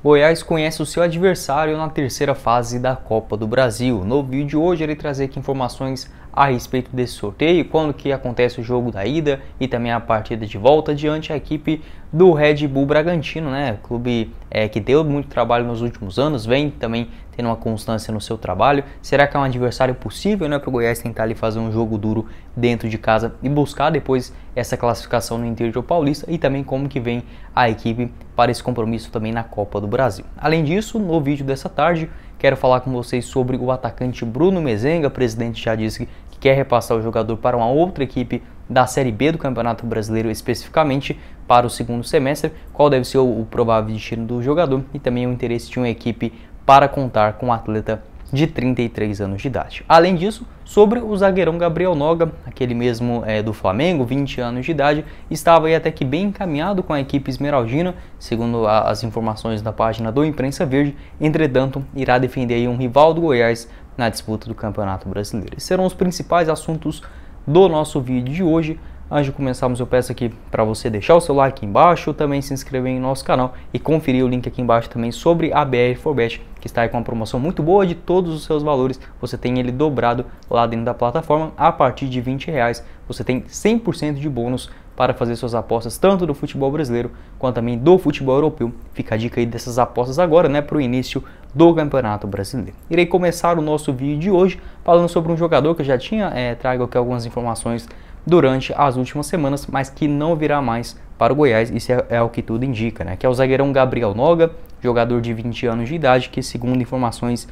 Goiás conhece o seu adversário na terceira fase da Copa do Brasil. No vídeo de hoje, irei trazer aqui informações a respeito desse sorteio, quando que acontece o jogo da ida e também a partida de volta diante a equipe do Red Bull Bragantino, né? Clube que deu muito trabalho nos últimos anos, vem também tendo uma constância no seu trabalho. Será que é um adversário possível, né, para o Goiás tentar ali fazer um jogo duro dentro de casa e buscar depois essa classificação no interior paulista, e também como que vem a equipe para esse compromisso também na Copa do Brasil. Além disso, no vídeo dessa tarde, quero falar com vocês sobre o atacante Bruno Mezenga. O presidente já disse que quer repassar o jogador para uma outra equipe da Série B do Campeonato Brasileiro, especificamente para o segundo semestre, qual deve ser o provável destino do jogador e também o interesse de uma equipe para contar com um atleta de 33 anos de idade. Além disso, sobre o zagueirão Gabriel Noga, aquele mesmo do Flamengo, 20 anos de idade, estava aí até que bem encaminhado com a equipe esmeraldina, segundo as informações da página do Imprensa Verde. Entretanto, irá defender aí um rival do Goiás na disputa do Campeonato Brasileiro. Esses serão os principais assuntos do nosso vídeo de hoje. Antes de começarmos, eu peço aqui para você deixar o seu like aqui embaixo, também se inscrever em nosso canal e conferir o link aqui embaixo também sobre a BR4Bet, que está aí com uma promoção muito boa de todos os seus valores. Você tem ele dobrado lá dentro da plataforma. A partir de R$20 você tem 100% de bônus para fazer suas apostas, tanto do futebol brasileiro quanto também do futebol europeu. Fica a dica aí dessas apostas agora, né, para o início do Campeonato Brasileiro. Irei começar o nosso vídeo de hoje falando sobre um jogador que eu já tinha trago aqui algumas informações durante as últimas semanas, mas que não virá mais para o Goiás. Isso é o que tudo indica, né? Que é o zagueirão Gabriel Noga, jogador de 20 anos de idade, que segundo informações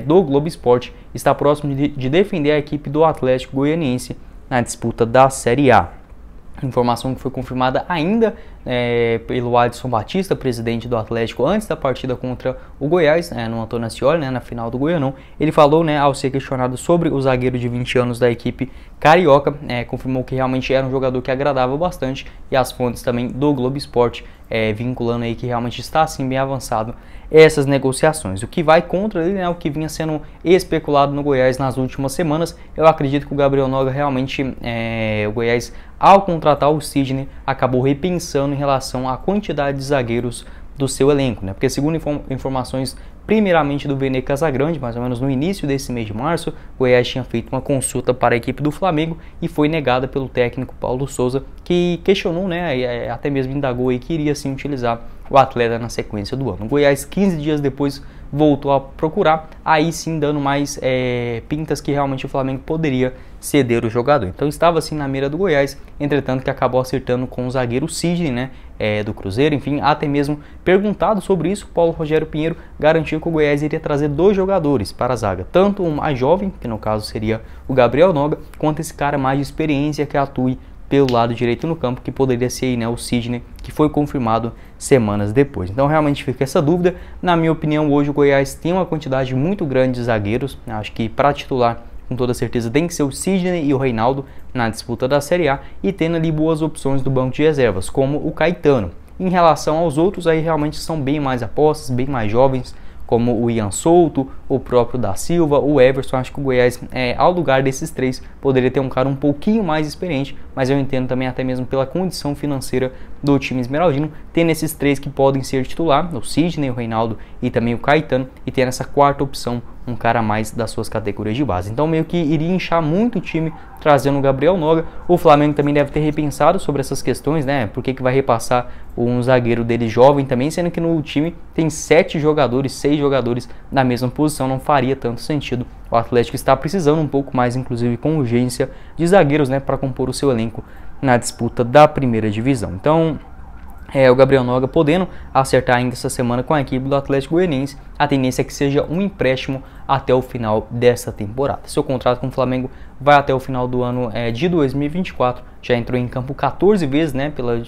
do Globo Esporte, está próximo de defender a equipe do Atlético Goianiense na disputa da Série A. Informação que foi confirmada ainda pelo Adson Batista, presidente do Atlético, antes da partida contra o Goiás, no Antônio Ascioli, na final do Goianão. Ele falou, ao ser questionado sobre o zagueiro de 20 anos da equipe carioca, confirmou que realmente era um jogador que agradava bastante, e as fontes também do Globo Esporte vinculando aí que realmente está assim bem avançado essas negociações. O que vai contra ele, o que vinha sendo especulado no Goiás nas últimas semanas. Eu acredito que o Gabriel Noga realmente, o Goiás, ao contratar o Sidney, acabou repensando em relação à quantidade de zagueiros do seu elenco, porque segundo informações primeiramente do Vene Casagrande, mais ou menos no início desse mês de março, o Goiás tinha feito uma consulta para a equipe do Flamengo e foi negada pelo técnico Paulo Souza, que questionou, até mesmo indagou aí que iria sim utilizar o atleta na sequência do ano. O Goiás, 15 dias depois, voltou a procurar, aí sim dando mais pintas que realmente o Flamengo poderia ceder o jogador. Então estava assim na mira do Goiás, entretanto que acabou acertando com o zagueiro Sidney, do Cruzeiro. Enfim, até mesmo perguntado sobre isso, Paulo Rogério Pinheiro garantiu que o Goiás iria trazer 2 jogadores para a zaga, tanto o mais jovem, que no caso seria o Gabriel Noga, quanto esse cara mais de experiência que atue pelo lado direito no campo, que poderia ser aí, o Sidney, que foi confirmado semanas depois. Então realmente fica essa dúvida. Na minha opinião, hoje o Goiás tem uma quantidade muito grande de zagueiros. Acho que para titular, com toda certeza, tem que ser o Sidney e o Reinaldo na disputa da Série A, e tendo ali boas opções do banco de reservas, como o Caetano. Em relação aos outros, aí realmente são bem mais apostas, bem mais jovens, como o Ian Souto, o próprio da Silva, o Everson. Acho que o Goiás, ao lugar desses 3, poderia ter um cara um pouquinho mais experiente, mas eu entendo também até mesmo pela condição financeira do time esmeraldino, tendo esses 3 que podem ser titular, o Sidney, o Reinaldo e também o Caetano, e tendo essa quarta opção, um cara a mais das suas categorias de base. Então meio que iria inchar muito o time trazendo o Gabriel Noga. O Flamengo também deve ter repensado sobre essas questões, por que vai repassar um zagueiro dele jovem também, sendo que no time tem 7 jogadores, 6 jogadores na mesma posição. Não faria tanto sentido. O Atlético está precisando um pouco mais, inclusive com urgência, de zagueiros, para compor o seu elenco na disputa da primeira divisão. Então, o Gabriel Noga podendo acertar ainda essa semana com a equipe do Atlético Goianiense, a tendência é que seja um empréstimo até o final dessa temporada. Seu contrato com o Flamengo vai até o final do ano de 2024, já entrou em campo 14 vezes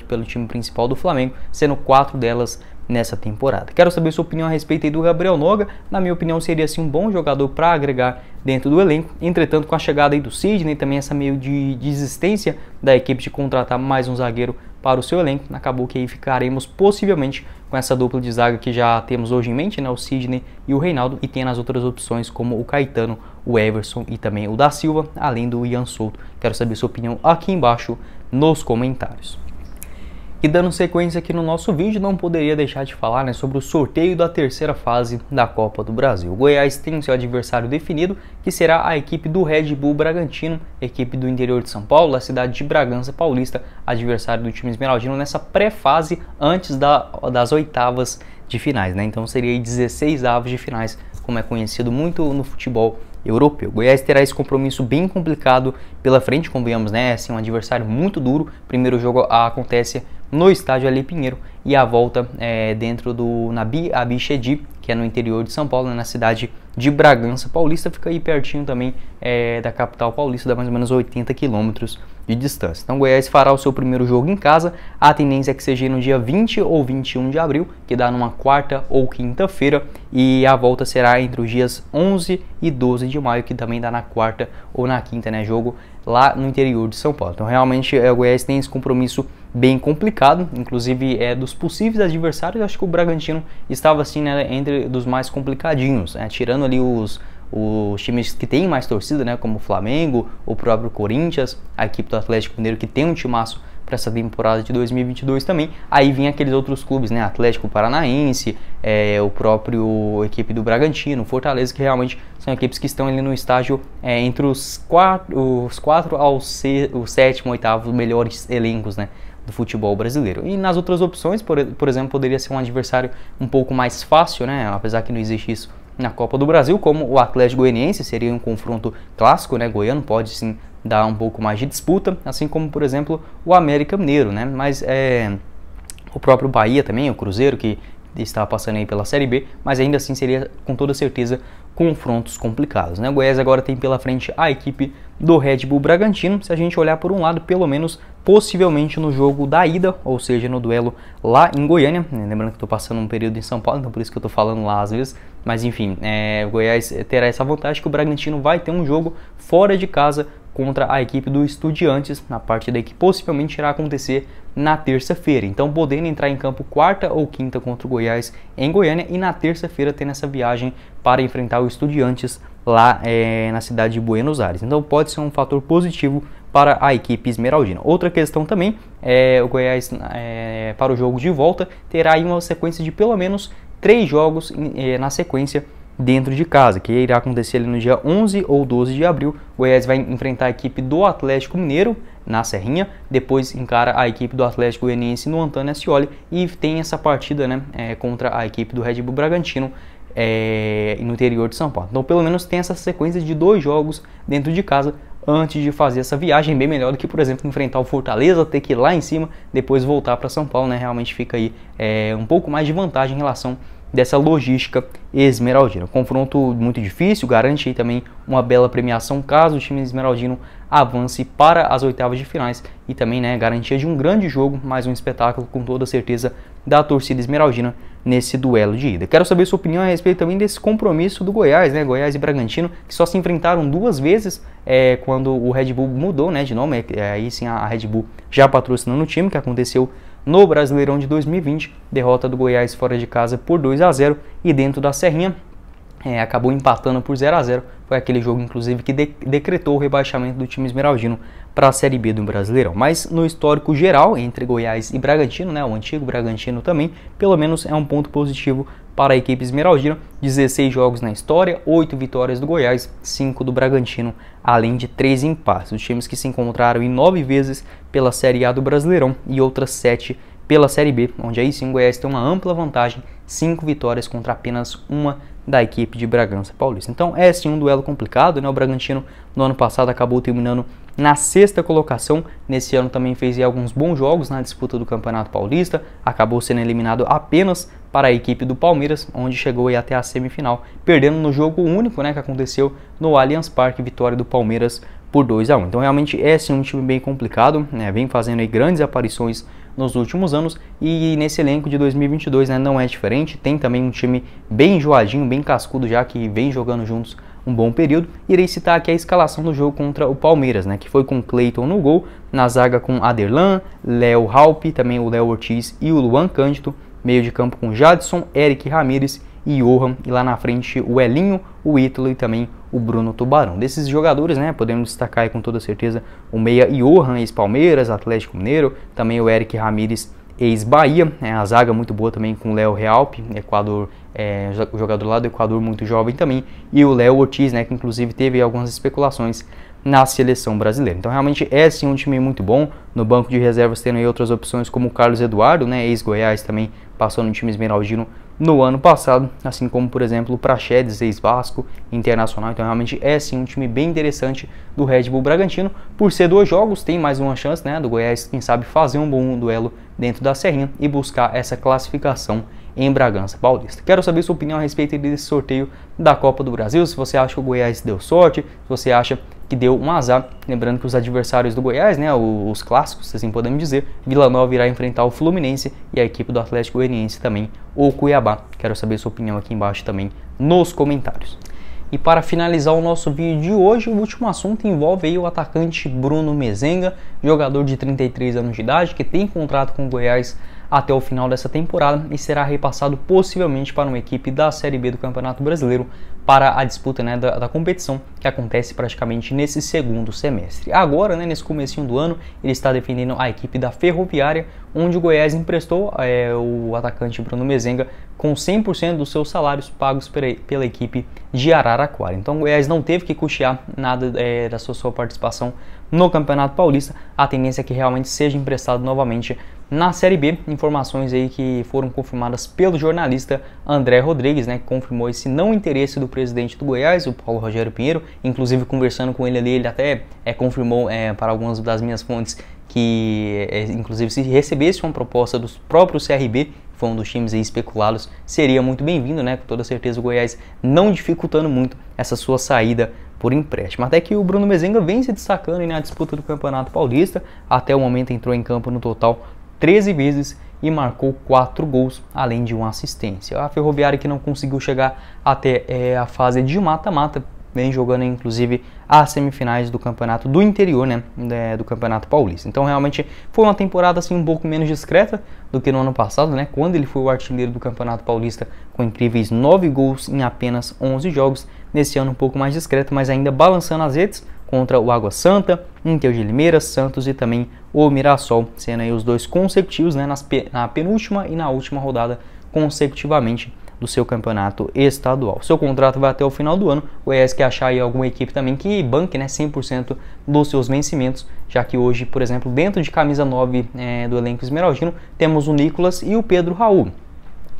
pelo time principal do Flamengo, sendo 4 delas nessa temporada. Quero saber sua opinião a respeito aí do Gabriel Noga. Na minha opinião, seria assim um bom jogador para agregar dentro do elenco. Entretanto, com a chegada aí do Sidney, também essa meio de desistência da equipe de contratar mais um zagueiro para o seu elenco, acabou que aí ficaremos possivelmente com essa dupla de zaga que já temos hoje em mente, o Sidney e o Reinaldo, e tem as outras opções como o Caetano, o Everson e também o da Silva, além do Ian Souto. Quero saber sua opinião aqui embaixo nos comentários. E dando sequência aqui no nosso vídeo, não poderia deixar de falar, né, sobre o sorteio da terceira fase da Copa do Brasil. O Goiás tem o seu adversário definido, que será a equipe do Red Bull Bragantino, equipe do interior de São Paulo, da cidade de Bragança Paulista, adversário do time esmeraldino nessa pré-fase antes das oitavas de finais, né? Então seria 16 avos de finais, como é conhecido muito no futebol europeu. O Goiás terá esse compromisso bem complicado pela frente, convenhamos, né? Assim, um adversário muito duro. Primeiro jogo acontece no estádio Ali Pinheiro e a volta dentro do Nabi Abichedi, que é no interior de São Paulo, né, na cidade de Bragança Paulista, fica aí pertinho também da capital paulista, dá mais ou menos 80 quilômetros de distância. Então o Goiás fará o seu primeiro jogo em casa, a tendência é que seja no dia 20 ou 21 de abril, que dá numa quarta ou quinta-feira, e a volta será entre os dias 11 e 12 de maio, que também dá na quarta ou na quinta, né, jogo lá no interior de São Paulo. Então realmente o Goiás tem esse compromisso bem complicado, inclusive dos possíveis adversários, acho que o Bragantino estava assim, né, entre dos mais complicadinhos, né, tirando ali os times que têm mais torcida, né, como o Flamengo, o próprio Corinthians, a equipe do Atlético Mineiro, que tem um timaço para essa temporada de 2022 também. Aí vem aqueles outros clubes, né, Atlético Paranaense, o próprio equipe do Bragantino, Fortaleza, que realmente são equipes que estão ali no estágio entre os quatro ao sétimo, oitavo melhores elencos, né, do futebol brasileiro. E nas outras opções, por exemplo, poderia ser um adversário um pouco mais fácil, né, apesar que não existe isso na Copa do Brasil, como o Atlético Goianiense, seria um confronto clássico, né, goiano, pode sim dar um pouco mais de disputa, assim como, por exemplo, o América Mineiro, né, mas o próprio Bahia também, o Cruzeiro, que está passando aí pela Série B, mas ainda assim seria com toda certeza confrontos complicados, né? O Goiás agora tem pela frente a equipe do Red Bull Bragantino. Se a gente olhar por um lado, pelo menos possivelmente no jogo da ida, ou seja, no duelo lá em Goiânia, lembrando que estou passando um período em São Paulo, então por isso que eu estou falando lá às vezes, mas enfim, o Goiás terá essa vantagem que o Bragantino vai ter um jogo fora de casa contra a equipe do Estudiantes, na partida que possivelmente irá acontecer na terça-feira. Então, podendo entrar em campo quarta ou quinta contra o Goiás em Goiânia, e na terça-feira tendo essa viagem para enfrentar o Estudiantes lá na cidade de Buenos Aires. Então, pode ser um fator positivo para a equipe esmeraldina. Outra questão também, o Goiás para o jogo de volta terá aí uma sequência de pelo menos 3 jogos na sequência dentro de casa, que irá acontecer ali no dia 11 ou 12 de abril. O Goiás vai enfrentar a equipe do Atlético Mineiro na Serrinha, depois encara a equipe do Atlético Goianiense no Antônio Ascioli e tem essa partida, né, contra a equipe do Red Bull Bragantino no interior de São Paulo. Então pelo menos tem essa sequência de 2 jogos dentro de casa antes de fazer essa viagem, bem melhor do que, por exemplo, enfrentar o Fortaleza, ter que ir lá em cima, depois voltar para São Paulo, né? Realmente fica aí um pouco mais de vantagem em relação dessa logística esmeraldina. Confronto muito difícil, garante aí também uma bela premiação caso o time esmeraldino avance para as oitavas de finais e também, né, garantia de um grande jogo, mais um espetáculo com toda certeza da torcida esmeraldina nesse duelo de ida. Quero saber sua opinião a respeito também desse compromisso do Goiás, né, Goiás e Bragantino, que só se enfrentaram 2 vezes quando o Red Bull mudou, né, de nome, aí sim a Red Bull já patrocinando o time, que aconteceu no Brasileirão de 2020, derrota do Goiás fora de casa por 2-0 e dentro da Serrinha acabou empatando por 0-0. Foi aquele jogo, inclusive, que decretou o rebaixamento do time esmeraldino para a Série B do Brasileirão. Mas no histórico geral, entre Goiás e Bragantino, né, o antigo Bragantino também, pelo menos é um ponto positivo para a equipe esmeraldina. 16 jogos na história, 8 vitórias do Goiás, 5 do Bragantino, além de 3 empates. Os times que se encontraram em 9 vezes pela Série A do Brasileirão e outras 7 pela Série B, onde aí sim o Goiás tem uma ampla vantagem, 5 vitórias contra apenas uma da equipe de Bragança Paulista. Então é sim um duelo complicado, né? O Bragantino no ano passado acabou terminando na 6ª colocação, nesse ano também fez alguns bons jogos na disputa do Campeonato Paulista, acabou sendo eliminado apenas para a equipe do Palmeiras, onde chegou aí até a semifinal, perdendo no jogo único, né, que aconteceu no Allianz Parque, vitória do Palmeiras por 2-1. Então realmente é sim um time bem complicado, né? Vem fazendo aí grandes aparições nos últimos anos e nesse elenco de 2022, né, não é diferente. Tem também um time bem enjoadinho, bem cascudo já, que vem jogando juntos um bom período. Irei citar aqui a escalação do jogo contra o Palmeiras, né, que foi com Cleiton no gol, na zaga com Aderlan, Léo Halpe, também o Léo Ortiz e o Luan Cândido, meio de campo com Jadson, Eric Ramírez e Johan, e lá na frente o Elinho, o Ítalo e também o Bruno Tubarão. Desses jogadores, né, podemos destacar aí com toda certeza o meia Johan, ex-Palmeiras, Atlético Mineiro, também o Eric Ramírez, ex-Bahia, a zaga muito boa também com o Léo Realpe, Equador, o jogador lá do Equador muito jovem também, e o Léo Ortiz, que inclusive teve algumas especulações na seleção brasileira. Então realmente é sim um time muito bom. No banco de reservas tendo aí outras opções como o Carlos Eduardo, ex-Goiás, também passou no time esmeraldino no ano passado, assim como por exemplo o Praxedes, ex-Vasco, Internacional. Então realmente é sim um time bem interessante do Red Bull Bragantino. Por ser 2 jogos, tem mais uma chance do Goiás, quem sabe, fazer um bom duelo dentro da Serrinha e buscar essa classificação em Bragança Paulista. Quero saber sua opinião a respeito desse sorteio da Copa do Brasil, se você acha que o Goiás deu sorte, se você acha que deu um azar. Lembrando que os adversários do Goiás, os clássicos, assim podemos dizer, Vila Nova irá enfrentar o Fluminense e a equipe do Atlético Goianiense também, o Cuiabá. Quero saber sua opinião aqui embaixo também nos comentários. E para finalizar o nosso vídeo de hoje, o último assunto envolve aí o atacante Bruno Mezenga, jogador de 33 anos de idade, que tem contrato com o Goiás até o final dessa temporada e será repassado possivelmente para uma equipe da Série B do Campeonato Brasileiro para a disputa da competição, que acontece praticamente nesse segundo semestre. Agora, nesse comecinho do ano, ele está defendendo a equipe da Ferroviária, onde o Goiás emprestou o atacante Bruno Mezenga com 100% dos seus salários pagos pela equipe de Araraquara. Então o Goiás não teve que custear nada da sua participação no Campeonato Paulista. A tendência é que realmente seja emprestado novamente na Série B. Informações aí que foram confirmadas pelo jornalista André Rodrigues, que confirmou esse não interesse do presidente do Goiás, o Paulo Rogério Pinheiro. Inclusive, conversando com ele ali, ele até confirmou para algumas das minhas fontes que, inclusive, se recebesse uma proposta do próprio CRB, foi um dos times aí especulados, seria muito bem-vindo, com toda certeza o Goiás não dificultando muito essa sua saída por empréstimo. Até que o Bruno Mezenga vem se destacando na disputa do Campeonato Paulista, até o momento entrou em campo no total 13 vezes e marcou 4 gols, além de uma assistência. A Ferroviária, que não conseguiu chegar até a fase de mata-mata, vem jogando inclusive as semifinais do campeonato do interior, do Campeonato Paulista. Então realmente foi uma temporada assim um pouco menos discreta do que no ano passado, quando ele foi o artilheiro do Campeonato Paulista com incríveis 9 gols em apenas 11 jogos. Nesse ano um pouco mais discreto, mas ainda balançando as redes contra o Água Santa, Inter de Limeira, Santos e também o Mirassol, sendo aí os 2 consecutivos, na penúltima e na última rodada consecutivamente do seu campeonato estadual. Seu contrato vai até o final do ano. O Goiás quer achar aí alguma equipe também que banque 100% dos seus vencimentos, já que hoje, por exemplo, dentro de camisa 9 do elenco esmeraldino, temos o Nicolas e o Pedro Raul.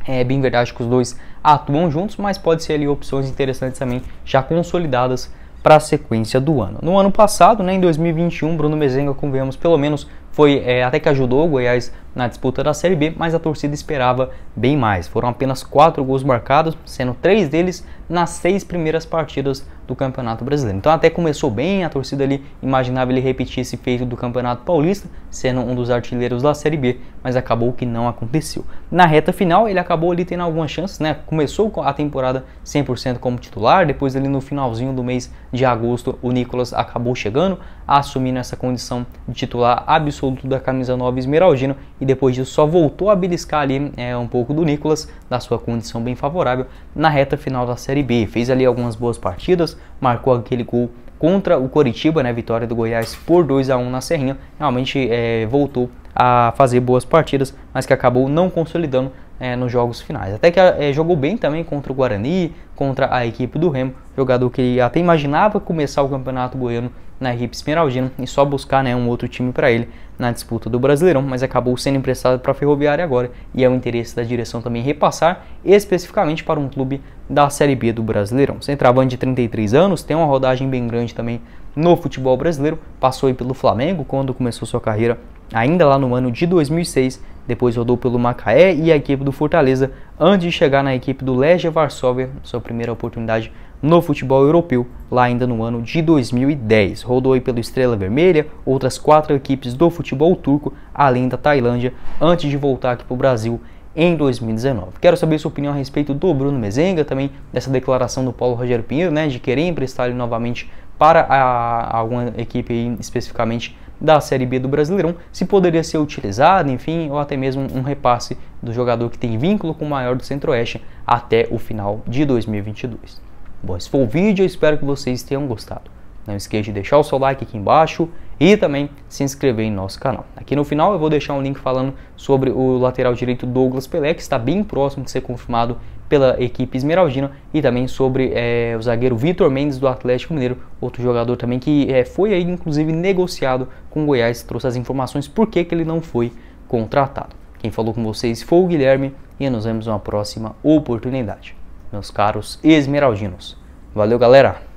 É bem verdade que os 2 atuam juntos, mas pode ser ali opções interessantes também, já consolidadas para a sequência do ano. No ano passado, em 2021, Bruno Mezenga, como vemos, pelo menos foi até que ajudou o Goiás na disputa da Série B, mas a torcida esperava bem mais. Foram apenas 4 gols marcados, sendo 3 deles nas 6 primeiras partidas do Campeonato Brasileiro. Então até começou bem, a torcida ali imaginava ele repetir esse feito do Campeonato Paulista, sendo um dos artilheiros da Série B, mas acabou que não aconteceu. Na reta final, ele acabou ali tendo algumas chances, Começou a temporada 100% como titular, depois ali no finalzinho do mês de agosto, o Nicolas acabou chegando, assumindo essa condição de titular absoluto da camisa 9 esmeraldino, e depois disso só voltou a beliscar ali um pouco do Nicolas, da sua condição bem favorável, na reta final da Série B. Fez ali algumas boas partidas, marcou aquele gol contra o Coritiba, vitória do Goiás por 2-1 na Serrinha. Realmente voltou a fazer boas partidas, mas que acabou não consolidando nos jogos finais. Até que jogou bem também contra o Guarani, contra a equipe do Remo, jogador que até imaginava começar o Campeonato Goiano na equipe esmeraldina e só buscar um outro time para ele na disputa do Brasileirão, mas acabou sendo emprestado para a Ferroviária agora, e é o interesse da direção também repassar especificamente para um clube da Série B do Brasileirão. Centroavante de 33 anos, tem uma rodagem bem grande também no futebol brasileiro, passou aí pelo Flamengo quando começou sua carreira ainda lá no ano de 2006, depois rodou pelo Macaé e a equipe do Fortaleza, antes de chegar na equipe do Legia Varsóvia, sua primeira oportunidade no futebol europeu, lá ainda no ano de 2010. Rodou aí pelo Estrela Vermelha, outras 4 equipes do futebol turco, além da Tailândia, antes de voltar aqui para o Brasil em 2019. Quero saber sua opinião a respeito do Bruno Mezenga, também dessa declaração do Paulo Rogério Pinheiro, de querer emprestar ele novamente para alguma equipe aí, especificamente da Série B do Brasileirão, se poderia ser utilizado, enfim, ou até mesmo um repasse do jogador que tem vínculo com o maior do Centro-Oeste até o final de 2022. Bom, esse foi o vídeo, eu espero que vocês tenham gostado. Não esqueça de deixar o seu like aqui embaixo e também se inscrever em nosso canal. Aqui no final eu vou deixar um link falando sobre o lateral direito Douglas Pelé, que está bem próximo de ser confirmado pela equipe esmeraldina, e também sobre o zagueiro Vitor Mendes do Atlético Mineiro, outro jogador também que foi aí inclusive negociado com o Goiás, trouxe as informações por que ele não foi contratado. Quem falou com vocês foi o Guilherme e nos vemos numa próxima oportunidade, meus caros esmeraldinos. Valeu, galera!